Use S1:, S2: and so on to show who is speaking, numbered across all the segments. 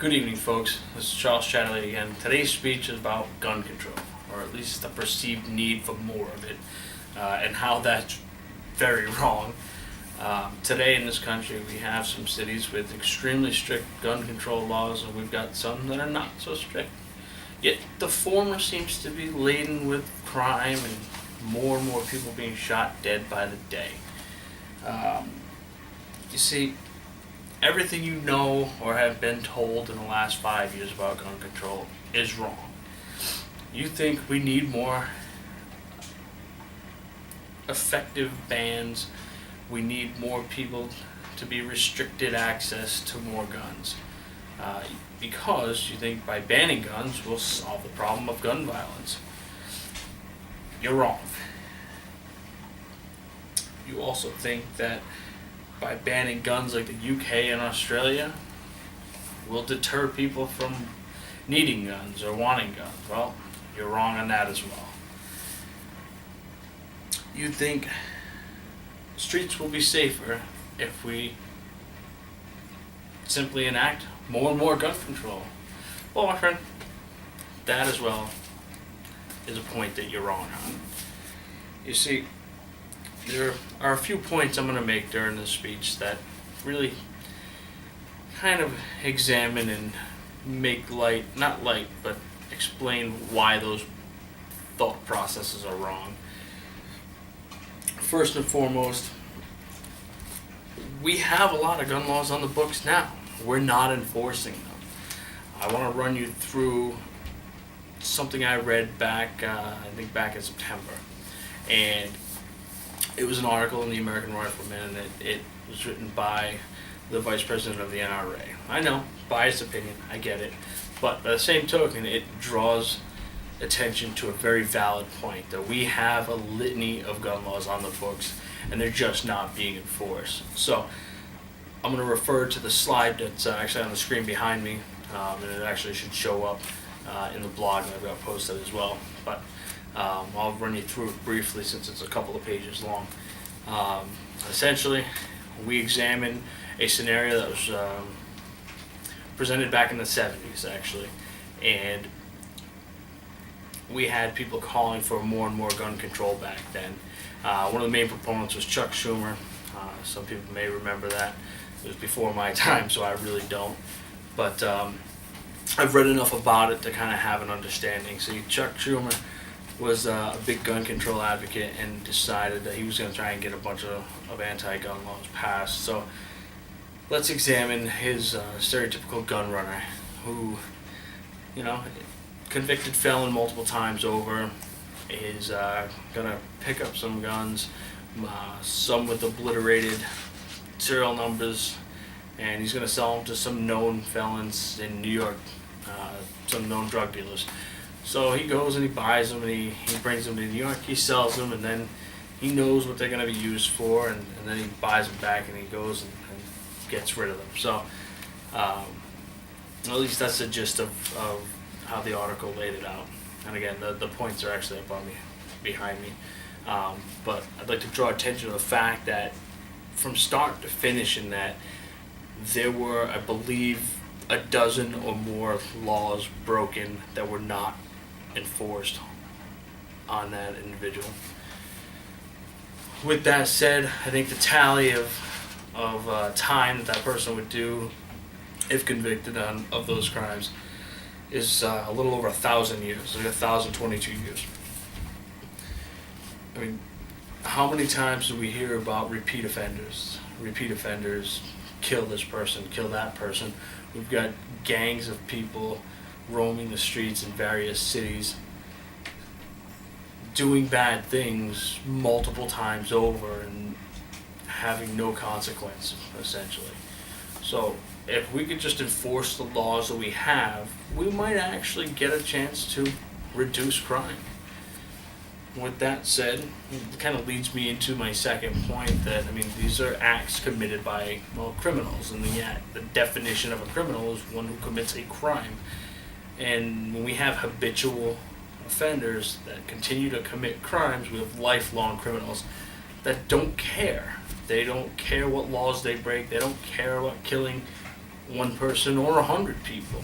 S1: Good evening, folks. This is Charles Chatterley again. Today's speech is about gun control, or at least the perceived need for more of it, and how that's very wrong. Today in this country, we have some cities with extremely strict gun control laws, and we've got some that are not so strict. Yet the former seems to be laden with crime and more people being shot dead by the day. You see, everything you know or have been told in the last 5 years about gun control is wrong. You think we need more effective bans, we need more people to be restricted access to more guns. Because you think by banning guns we'll solve the problem of gun violence. You're wrong. You also think that by banning guns like the UK and Australia will deter people from needing guns or wanting guns. Well, you're wrong on that as well. You think streets will be safer if we simply enact more and more gun control. Well, my friend, that as well is a point that you're wrong on. You see, there are a few points I'm going to make during this speech that really kind of examine and make not light, but explain why those thought processes are wrong. First and foremost, we have a lot of gun laws on the books now. We're not enforcing them. I want to run you through something I read back in September. And it was an article in the American Rifleman, and it was written by the vice president of the NRA. I know, biased opinion, I get it. But by the same token, it draws attention to a very valid point, that we have a litany of gun laws on the books, and they're just not being enforced. So I'm going to refer to the slide that's actually on the screen behind me, and it actually should show up in the blog that I've got posted as well. But I'll run you through it briefly since it's a couple of pages long. Essentially, we examine a scenario that was presented back in the 70s, actually, and we had people calling for more and more gun control back then. One of the main proponents was Chuck Schumer. Some people may remember that. It was before my time, so I really don't. But I've read enough about it to kind of have an understanding. See, Chuck Schumer was a big gun control advocate and decided that he was going to try and get a bunch of anti-gun laws passed. So let's examine his stereotypical gun runner who, convicted felon multiple times over, is going to pick up some guns, some with obliterated serial numbers, and he's going to sell them to some known felons in New York, some known drug dealers. So he goes and he buys them and he brings them to New York, he sells them, and then he knows what they're going to be used for, and then he buys them back and he goes and gets rid of them. So at least that's the gist of how the article laid it out. And again, the points are actually up on me, behind me. But I'd like to draw attention to the fact that from start to finish in that, there were, I believe, a dozen or more laws broken that were not enforced on that individual. With that said, I think the tally of time that person would do if convicted of those crimes is a little over 1,000 years, like 1,022 years. I mean, how many times do we hear about repeat offenders? Repeat offenders kill this person, kill that person. We've got gangs of people roaming the streets in various cities, doing bad things multiple times over and having no consequence, essentially. So if we could just enforce the laws that we have, we might actually get a chance to reduce crime. With that said, it kind of leads me into my second point that, these are acts committed by, criminals, and the definition of a criminal is one who commits a crime. And when we have habitual offenders that continue to commit crimes, we have lifelong criminals that don't care. They don't care what laws they break. They don't care about killing one person or 100 people.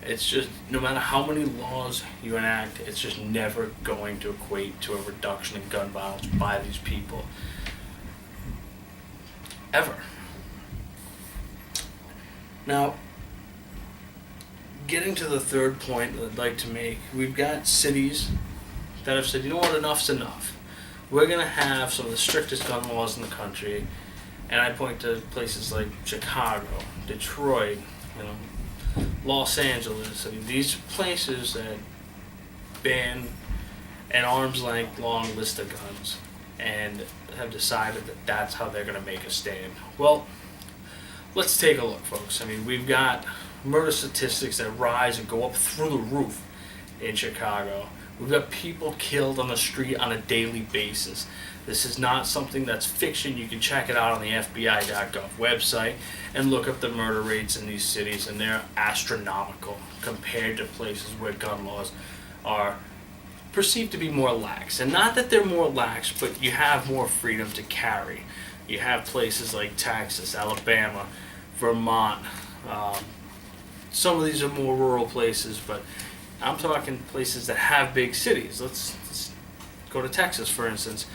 S1: It's just, no matter how many laws you enact, it's just never going to equate to a reduction in gun violence by these people. Ever. Now, getting to the third point that I'd like to make, we've got cities that have said, you know what, enough's enough. We're going to have some of the strictest gun laws in the country, and I point to places like Chicago, Detroit, Los Angeles. I mean, these places that ban an arm's length long list of guns and have decided that that's how they're going to make a stand. Well, let's take a look, folks. I mean, we've got murder statistics that rise and go up through the roof in Chicago. We've got people killed on the street on a daily basis. This is not something that's fiction. You can check it out on the FBI.gov website and look up the murder rates in these cities, and they're astronomical compared to places where gun laws are perceived to be more lax. And not that they're more lax, but you have more freedom to carry. You have places like Texas, Alabama, Vermont. Some of these are more rural places, but I'm talking places that have big cities. Let's go to Texas, for instance.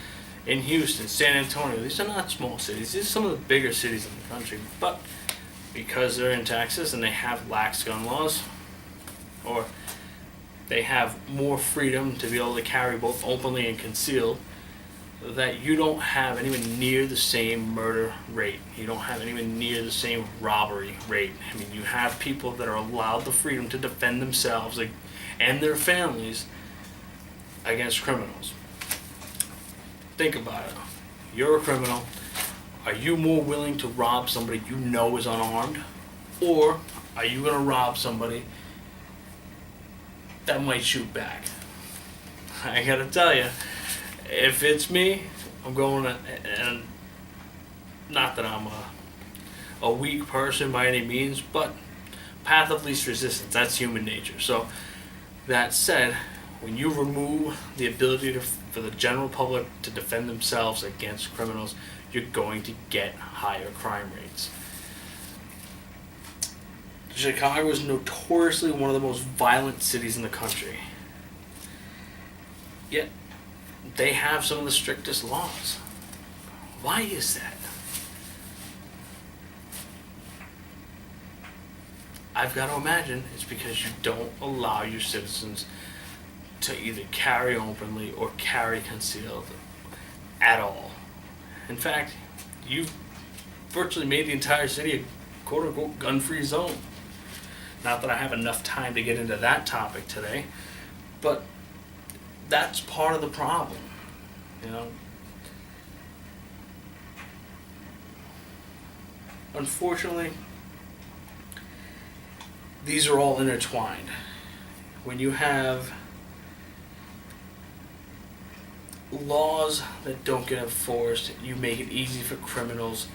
S1: In Houston, San Antonio, these are not small cities. These are some of the bigger cities in the country. But because they're in Texas and they have lax gun laws, or they have more freedom to be able to carry both openly and concealed, that you don't have anywhere near the same murder rate. You don't have anywhere near the same robbery rate. I mean, you have people that are allowed the freedom to defend themselves and their families against criminals. Think about it. You're a criminal. Are you more willing to rob somebody you know is unarmed? Or are you going to rob somebody that might shoot back? I gotta tell you, if it's me, I'm going to, and not that I'm a weak person by any means, but path of least resistance, that's human nature. So, that said, when you remove the ability for the general public to defend themselves against criminals, you're going to get higher crime rates. Chicago is notoriously one of the most violent cities in the country. Yet, they have some of the strictest laws. Why is that? I've got to imagine it's because you don't allow your citizens to either carry openly or carry concealed at all. In fact, you've virtually made the entire city a quote-unquote gun-free zone. Not that I have enough time to get into that topic today, but that's part of the problem, Unfortunately, these are all intertwined. When you have laws that don't get enforced, you make it easy for criminals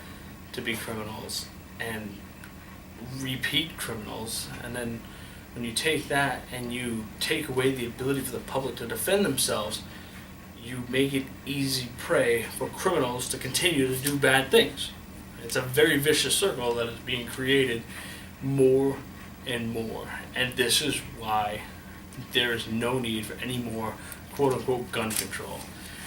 S1: to be criminals and repeat criminals. And then when you take that and you take away the ability for the public to defend themselves, you make it easy prey for criminals to continue to do bad things. It's a very vicious circle that is being created more and more. And this is why there is no need for any more quote-unquote gun control.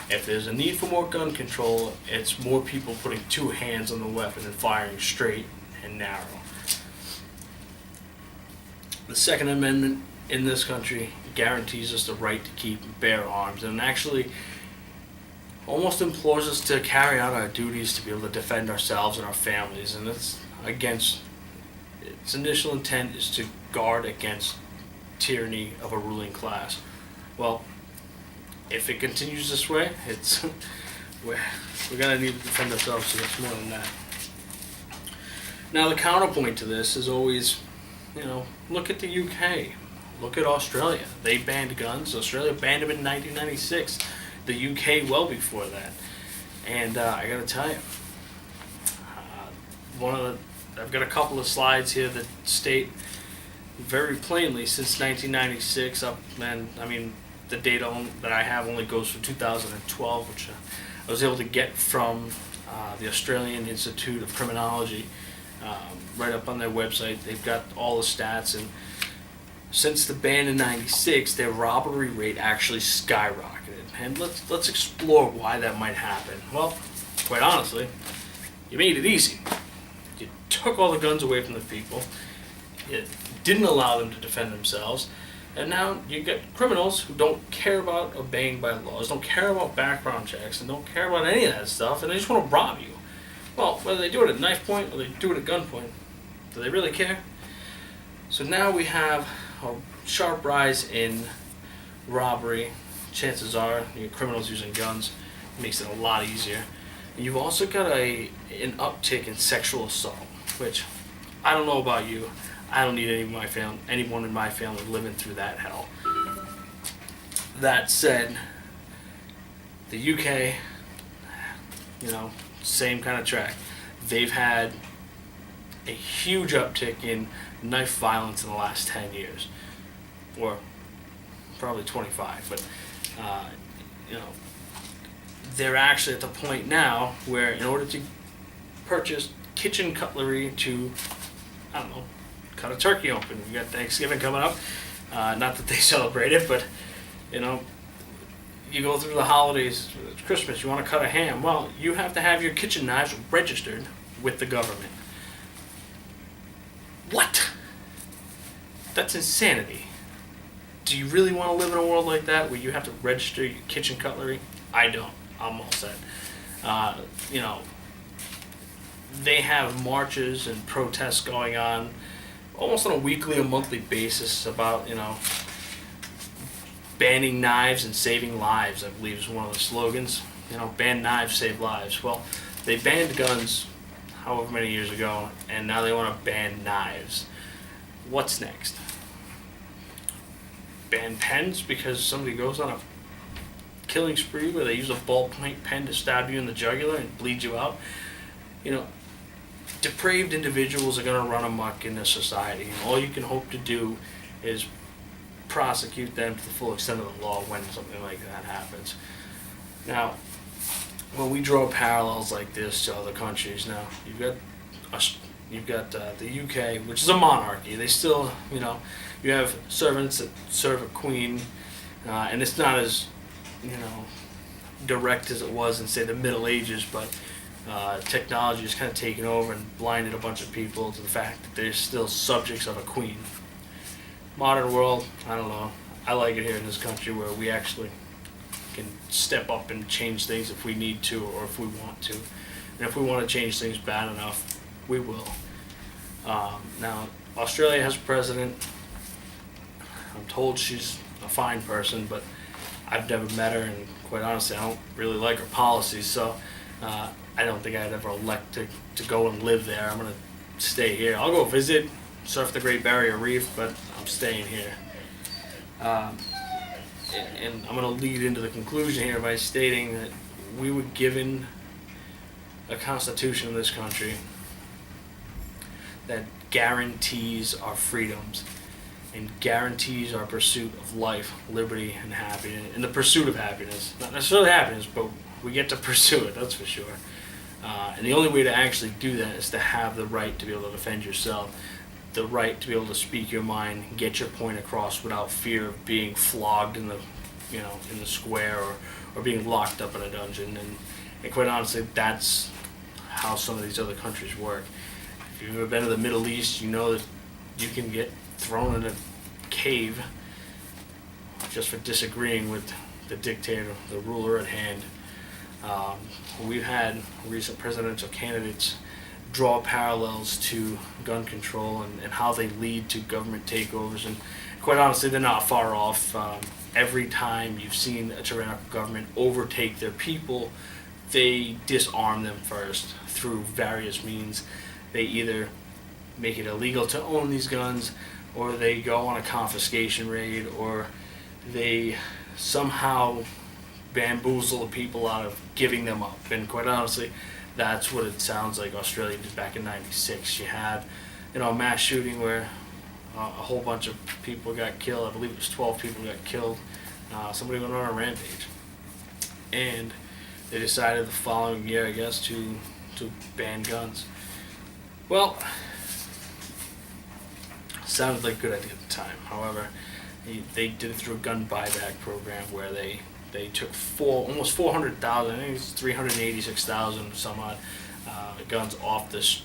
S1: If there's a need for more gun control, it's more people putting two hands on the weapon and firing straight and narrow. The Second Amendment in this country guarantees us the right to keep and bear arms, and actually almost implores us to carry out our duties to be able to defend ourselves and our families. And it's against, its initial intent is to guard against tyranny of a ruling class. Well, if it continues this way, we're going to need to defend ourselves, so it's more than that. Now, the counterpoint to this is always, look at the UK. Look at Australia. They banned guns. Australia banned them in 1996. The UK well before that. And I got to tell you, I've got a couple of slides here that state very plainly since 1996 up, the data that I have only goes from 2012, which I was able to get from the Australian Institute of Criminology. right up on their website. They've got all the stats, and since the ban in '96, their robbery rate actually skyrocketed. And let's explore why that might happen. Well, quite honestly, you made it easy. You took all the guns away from the people. You didn't allow them to defend themselves. And now you get criminals who don't care about obeying by laws, don't care about background checks, and don't care about any of that stuff, and they just want to rob you. Well, whether they do it at knife point or they do it at gunpoint, do they really care? So now we have a sharp rise in robbery. Chances are, criminals using guns makes it a lot easier. And you've also got an uptick in sexual assault, which I don't know about you. I don't need anyone in my family living through that hell. That said, the UK, same kind of track. They've had a huge uptick in knife violence in the last 10 years, or probably 25, but they're actually at the point now where in order to purchase kitchen cutlery to, cut a turkey open. We've got Thanksgiving coming up. Not that they celebrate it, but, you go through the holidays, it's Christmas, you want to cut a ham. Well, you have to have your kitchen knives registered with the government. What? That's insanity. Do you really want to live in a world like that where you have to register your kitchen cutlery? I don't. I'm all set. They have marches and protests going on almost on a weekly or monthly basis about, banning knives and saving lives, I believe is one of the slogans. Ban knives, save lives. Well, they banned guns however many years ago, and now they want to ban knives. What's next? Ban pens because somebody goes on a killing spree where they use a ballpoint pen to stab you in the jugular and bleed you out. Depraved individuals are going to run amok in this society, and all you can hope to do is prosecute them to the full extent of the law when something like that happens. Now, when we draw parallels like this to other countries, now you've got the UK, which is a monarchy. They still, you have servants that serve a queen, and it's not as, direct as it was in, say, the Middle Ages, but technology has kind of taken over and blinded a bunch of people to the fact that they're still subjects of a queen. Modern world, I don't know. I like it here in this country where we actually can step up and change things if we need to or if we want to. And if we want to change things bad enough, we will. Now, Australia has a president. I'm told she's a fine person, but I've never met her, and quite honestly, I don't really like her policies, so I don't think I'd ever elect to go and live there. I'm going to stay here. I'll go visit, surf the Great Barrier Reef, but I'm staying here. And I'm going to lead into the conclusion here by stating that we were given a constitution in this country that guarantees our freedoms and guarantees our pursuit of life, liberty, and happiness. And the pursuit of happiness. Not necessarily happiness, but we get to pursue it, that's for sure. And the only way to actually do that is to have the right to be able to defend yourself, the right to be able to speak your mind, get your point across without fear of being flogged in the, in the square or being locked up in a dungeon. And quite honestly, that's how some of these other countries work. If you've ever been to the Middle East, you know that you can get thrown in a cave just for disagreeing with the dictator, the ruler at hand. We've had recent presidential candidates draw parallels to gun control and how they lead to government takeovers, and quite honestly, they're not far off. Every time you've seen a tyrannical government overtake their people, they disarm them first through various means. They either make it illegal to own these guns, or they go on a confiscation raid, or they somehow bamboozle the people out of giving them up. And quite honestly, that's what it sounds like Australia did back in '96. You had, a mass shooting where a whole bunch of people got killed. I believe it was 12 people got killed. Somebody went on a rampage, and they decided the following year, I guess, to ban guns. Well, sounded like a good idea at the time. However, they did it through a gun buyback program where they took almost 400,000, I think it's 386,000 some odd guns off this,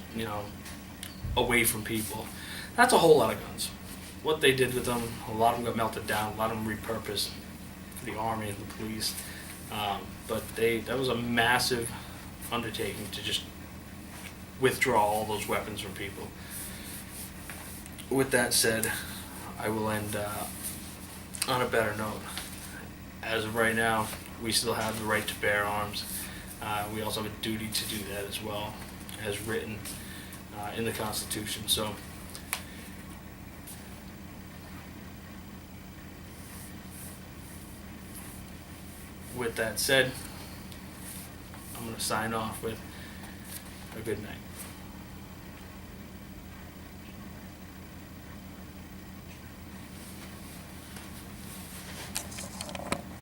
S1: away from people. That's a whole lot of guns. What they did with them, a lot of them got melted down, a lot of them repurposed for the army and the police. But that was a massive undertaking to just withdraw all those weapons from people. With that said, I will end on a better note. As of right now, we still have the right to bear arms. We also have a duty to do that as well, as written in the Constitution. So, with that said, I'm going to sign off with a good night.